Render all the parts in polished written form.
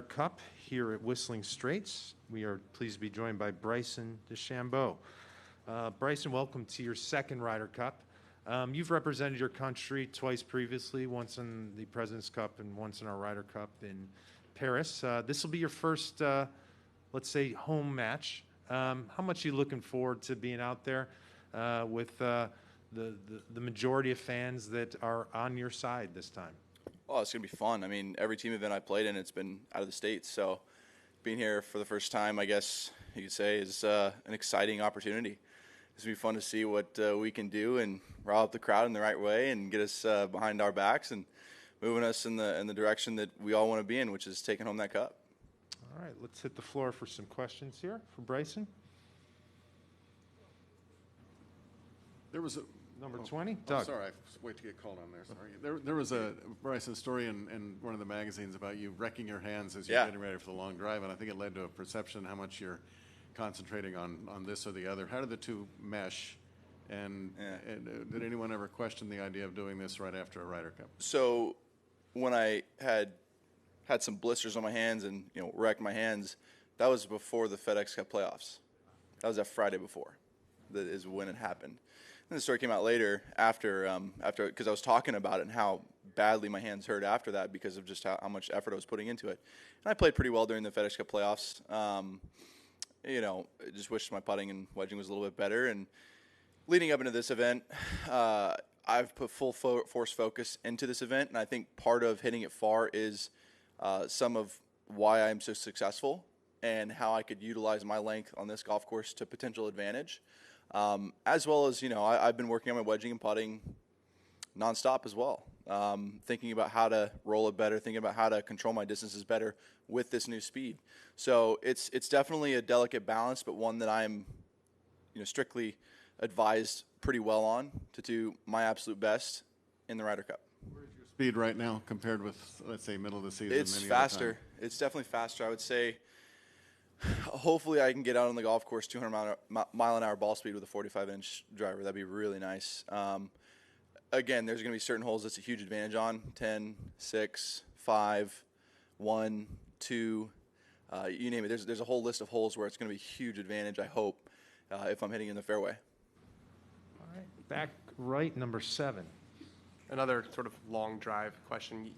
Cup here at Whistling Straits. We are pleased to be joined by Bryson DeChambeau. Bryson, welcome to your second Ryder Cup. You've represented your country twice previously, once in the President's Cup and once in our Ryder Cup in Paris. This will be your first, let's say, home match. How much are you looking forward to being out there with the majority of fans that are on your side this time? Oh, it's going to be fun. I mean, every team event I played in, it's been out of the States. So being here for the first time, I guess you could say, is an exciting opportunity. It's going to be fun to see what we can do and rile up the crowd in the right way and get us behind our backs and moving us in the direction that we all want to be in, which is taking home that cup. All right, let's hit the floor for some questions here for Bryson. There was a number 20, Doug. Sorry, I wait to get called on there. Sorry. There was a Bryson story in one of the magazines about you wrecking your hands as you're getting ready for the long drive, and I think it led to a perception how much you're concentrating on this or the other. How did the two mesh? And did anyone ever question the idea of doing this right after a Ryder Cup? So when I had some blisters on my hands and wrecked my hands, that was before the FedEx Cup playoffs. That was that Friday before. That is when it happened. And the story came out later after because I was talking about it and how badly my hands hurt after that because of just how much effort I was putting into it. And I played pretty well during the FedEx Cup playoffs. I just wish my putting and wedging was a little bit better. And leading up into this event, I've put full force focus into this event, and I think part of hitting it far is some of why I'm so successful and how I could utilize my length on this golf course to potential advantage. As well as, I've been working on my wedging and putting nonstop as well. Thinking about how to roll it better, thinking about how to control my distances better with this new speed. So it's definitely a delicate balance, but one that I'm, strictly advised pretty well on to do my absolute best in the Ryder Cup. Where's your speed right now compared with, let's say, middle of the season? It's faster. It's definitely faster. I would say hopefully I can get out on the golf course 200 mile an hour ball speed with a 45-inch driver. That'd be really nice. Again, there's going to be certain holes that's a huge advantage on, 10, 6, 5, 1, 2, you name it. There's a whole list of holes where it's going to be a huge advantage, I hope, if I'm hitting in the fairway. All right, back right, number 7. Another sort of long drive question.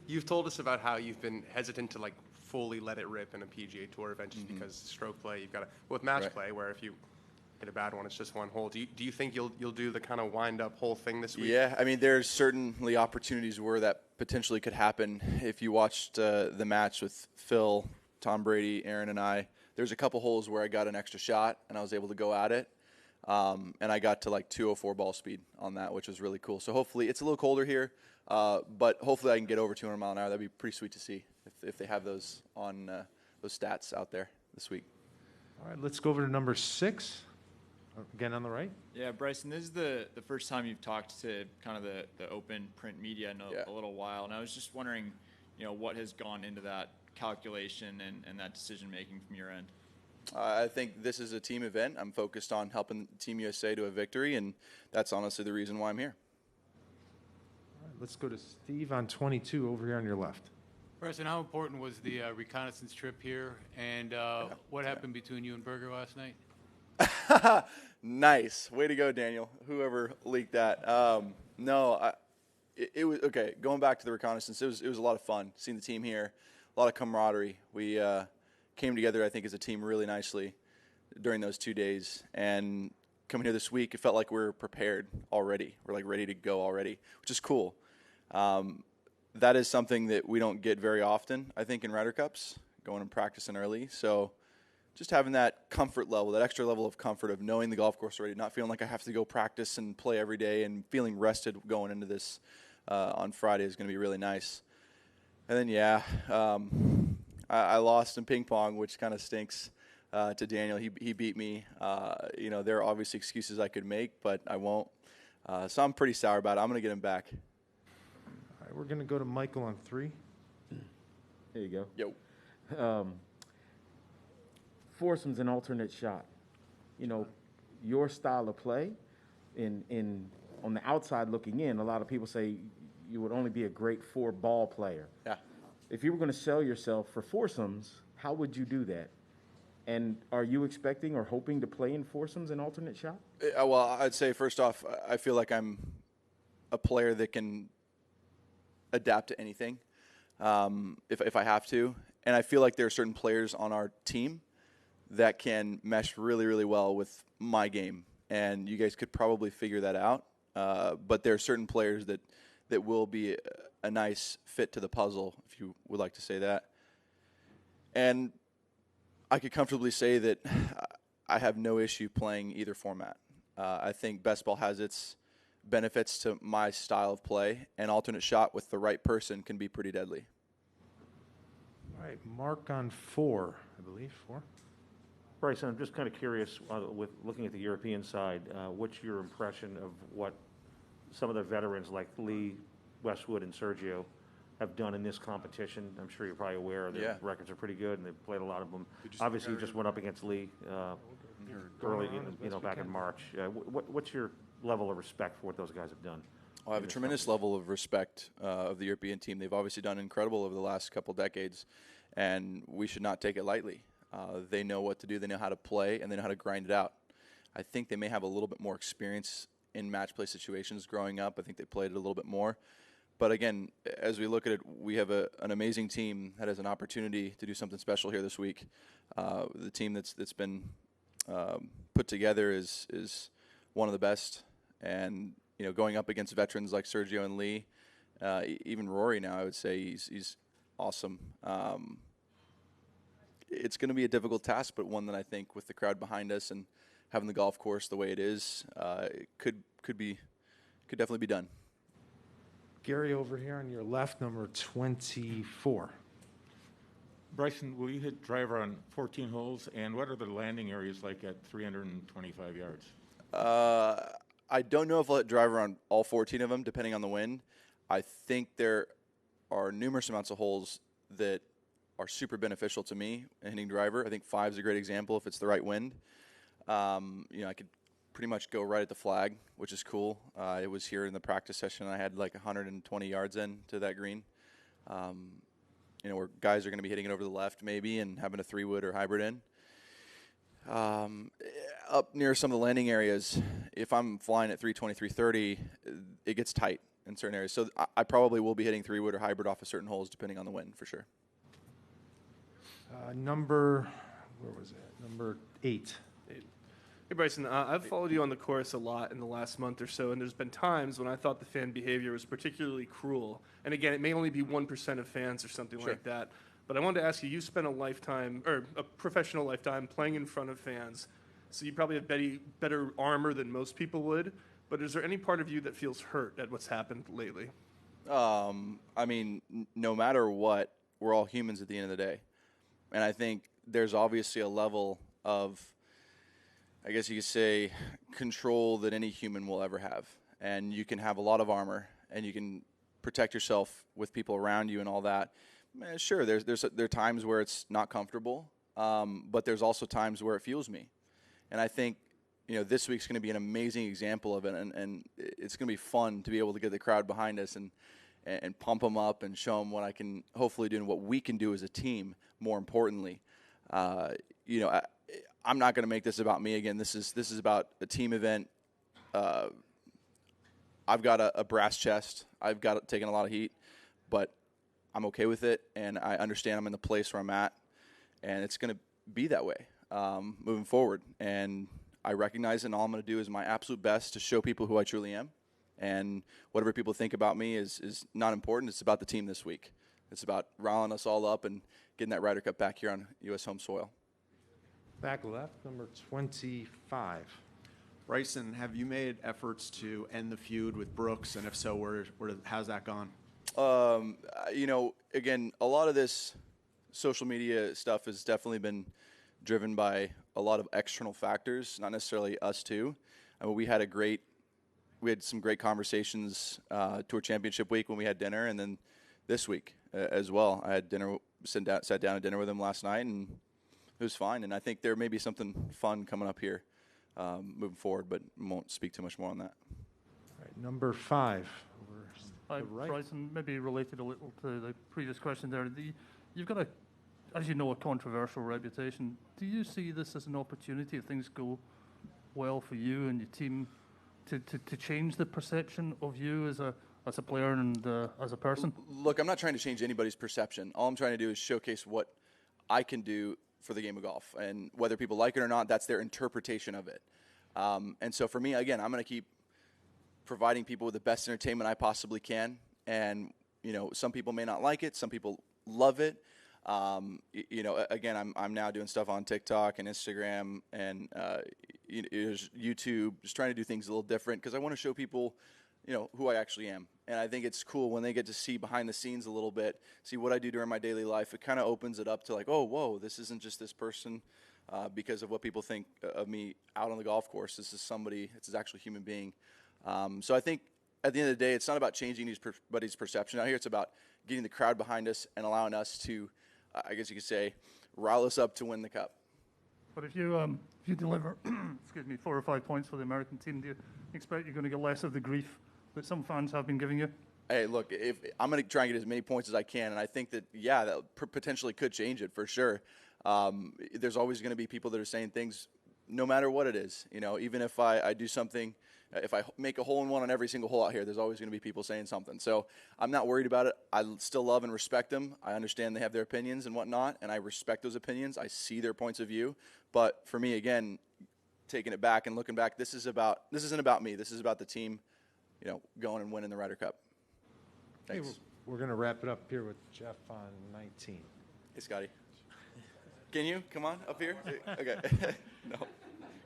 You've told us about how you've been hesitant to fully let it rip in a PGA Tour event just because stroke play, you've got to, with match play, where if you hit a bad one, it's just one hole. Do you think you'll do the kind of wind up whole thing this week? Yeah, I mean, there's certainly opportunities where that potentially could happen. If you watched the match with Phil, Tom Brady, Aaron, and I, there's a couple holes where I got an extra shot and I was able to go at it. And I got to 204 ball speed on that, which was really cool. So hopefully it's a little colder here, but hopefully I can get over 200 mile an hour. That'd be pretty sweet to see if they have those on those stats out there this week. All right, let's go over to number 6. Again on the right. Yeah, Bryson, this is the first time you've talked to kind of the open print media in a little while, and I was just wondering, what has gone into that calculation and that decision making from your end. I think this is a team event. I'm focused on helping Team USA to a victory, and that's honestly the reason why I'm here. All right, let's go to Steve on 22 over here on your left. Bryson, how important was the reconnaissance trip here, and what happened between you and Berger last night? Nice. Way to go, Daniel. Whoever leaked that. It was okay. Going back to the reconnaissance, it was a lot of fun seeing the team here. A lot of camaraderie. We came together, I think, as a team really nicely during those 2 days. And coming here this week, it felt like we were prepared already. We're ready to go already, which is cool. That is something that we don't get very often, I think, in Ryder Cups, going and practicing early. So just having that comfort level, that extra level of comfort of knowing the golf course already, not feeling like I have to go practice and play every day and feeling rested going into this on Friday is going to be really nice. And then, I lost in ping pong, which kind of stinks to Daniel. He beat me. There are obviously excuses I could make, but I won't. So I'm pretty sour about it. I'm going to get him back. All right, we're going to go to Michael on 3. There you go. Yo. Foursome's an alternate shot. Your style of play, on the outside looking in, a lot of people say you would only be a great 4-ball player. Yeah. if you were going to sell yourself for foursomes, how would you do that? And are you expecting or hoping to play in foursomes and alternate shot? Well, I'd say first off, I feel like I'm a player that can adapt to anything if I have to. And I feel like there are certain players on our team that can mesh really, really well with my game. And you guys could probably figure that out. But there are certain players that will be a nice fit to the puzzle, if you would like to say that. And I could comfortably say that I have no issue playing either format. I think best ball has its benefits to my style of play, and alternate shot with the right person can be pretty deadly. All right, Mark on 4, I believe, 4. Bryson, I'm just kind of curious, with looking at the European side, what's your impression of what some of the veterans like Lee, Westwood, and Sergio have done in this competition? I'm sure you're probably aware their records are pretty good, and they've played a lot of them. Obviously, you just went up against Lee early, back in March. What's your level of respect for what those guys have done? I have a tremendous level of respect of the European team. They've obviously done incredible over the last couple decades, and we should not take it lightly. They know what to do, they know how to play, and they know how to grind it out. I think they may have a little bit more experience in match play situations growing up. I think they played it a little bit more. But again, as we look at it, we have an amazing team that has an opportunity to do something special here this week. The team that's been put together is one of the best, and going up against veterans like Sergio and Lee, even Rory now, I would say he's awesome. It's going to be a difficult task, but one that I think with the crowd behind us and having the golf course the way it is, it could definitely be done. Gary, over here on your left, number 24. Bryson, will you hit driver on 14 holes, and what are the landing areas like at 325 yards? I don't know if I'll hit driver on all 14 of them, depending on the wind. I think there are numerous amounts of holes that are super beneficial to me in hitting driver. I think 5 is a great example if it's the right wind. I could pretty much go right at the flag, which is cool. It was here in the practice session. I had like 120 yards in to that green. Where guys are going to be hitting it over the left maybe and having a 3-wood or hybrid in. Up near some of the landing areas, if I'm flying at 320, 330, it gets tight in certain areas. So I probably will be hitting 3-wood or hybrid off of certain holes depending on the wind for sure. Number 8. Hey, Bryson, I've followed you on the course a lot in the last month or so, and there's been times when I thought the fan behavior was particularly cruel. And again, it may only be 1% of fans or something like that. But I wanted to ask you, you spent a professional lifetime playing in front of fans, so you probably have better armor than most people would. But is there any part of you that feels hurt at what's happened lately? No matter what, we're all humans at the end of the day. And I think there's obviously a level of, I guess you could say, control that any human will ever have. And you can have a lot of armor, and you can protect yourself with people around you and all that. Sure, there are times where it's not comfortable, but there's also times where it fuels me. And I think, this week's going to be an amazing example of it, and it's going to be fun to be able to get the crowd behind us and pump them up and show them what I can hopefully do and what we can do as a team, more importantly. I'm not going to make this about me again. This is about a team event. I've got a brass chest. I've got taken a lot of heat, but I'm okay with it, and I understand I'm in the place where I'm at, and it's going to be that way moving forward. And I recognize it, and all I'm going to do is my absolute best to show people who I truly am. And whatever people think about me is not important. It's about the team this week. It's about riling us all up and getting that Ryder Cup back here on U.S. home soil. Back left, number 25. Bryson, have you made efforts to end the feud with Brooks? And if so, how's that gone? Again, a lot of this social media stuff has definitely been driven by a lot of external factors, not necessarily us two. We had some great conversations Tour Championship week when we had dinner, and then this week as well. I had sat down at dinner with him last night, and it was fine. And I think there may be something fun coming up here moving forward, but won't speak too much more on that. All right, number 5. Hi, right. Bryson, maybe related a little to the previous question there. You've got as you know, a controversial reputation. Do you see this as an opportunity if things go well for you and your team to change the perception of you as a player and as a person? Look, I'm not trying to change anybody's perception. All I'm trying to do is showcase what I can do for the game of golf. And whether people like it or not, that's their interpretation of it. And so for me, again, I'm going to keep providing people with the best entertainment I possibly can. And, some people may not like it. Some people love it. Again, I'm now doing stuff on TikTok and Instagram and YouTube, just trying to do things a little different because I want to show people, who I actually am. And I think it's cool when they get to see behind the scenes a little bit, see what I do during my daily life. It kind of opens it up to like, oh, whoa, this isn't just this person because of what people think of me out on the golf course. This is somebody, it's actually a human being. So I think at the end of the day, it's not about changing anybody's perception out here. It's about getting the crowd behind us and allowing us to, I guess you could say, rile us up to win the cup. But if you deliver, 4 or 5 points for the American team, do you expect you're going to get less of the grief that some fans have been giving you? Hey, look, if I'm going to try and get as many points as I can, and I think that, that potentially could change it for sure. There's always going to be people that are saying things no matter what it is. Even if I do something, if I make a hole-in-one on every single hole out here, there's always going to be people saying something. So I'm not worried about it. I still love and respect them. I understand they have their opinions and whatnot, and I respect those opinions. I see their points of view. But for me, again, taking it back and looking back, this isn't about me. This is about the team, going and winning the Ryder Cup. Thanks. Hey, we're going to wrap it up here with Jeff on 19. Hey, Scotty. Can you come on up here? Okay. No.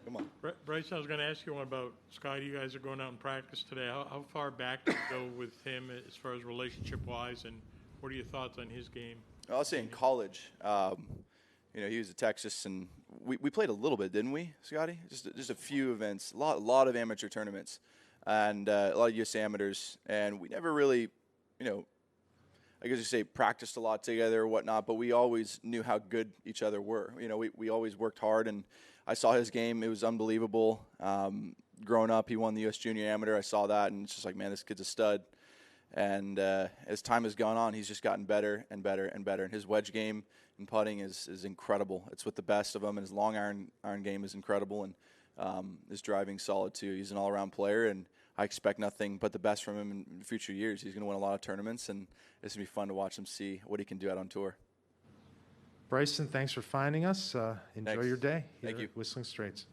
Come on. Bryce, I was going to ask you one about Scotty. You guys are going out in practice today. How far back do you go with him as far as relationship-wise, and what are your thoughts on his game? I'll say in college, he was at Texas, and we played a little bit, didn't we, Scotty? Just a few events, a lot of amateur tournaments, and a lot of U.S. amateurs, and we never really, I guess you say practiced a lot together or whatnot, but we always knew how good each other were. We always worked hard, and I saw his game. It was unbelievable. Growing up, he won the U.S. Junior Amateur. I saw that, and it's just like, man, this kid's a stud. And as time has gone on, he's just gotten better and better and better. And his wedge game and putting is incredible. It's with the best of them, and his long iron game is incredible, and his driving solid too. He's an all-around player, and I expect nothing but the best from him in future years. He's going to win a lot of tournaments, and it's going to be fun to watch him see what he can do out on tour. Bryson, thanks for finding us. Enjoy Thanks. your day here Thank you. at Whistling Straits.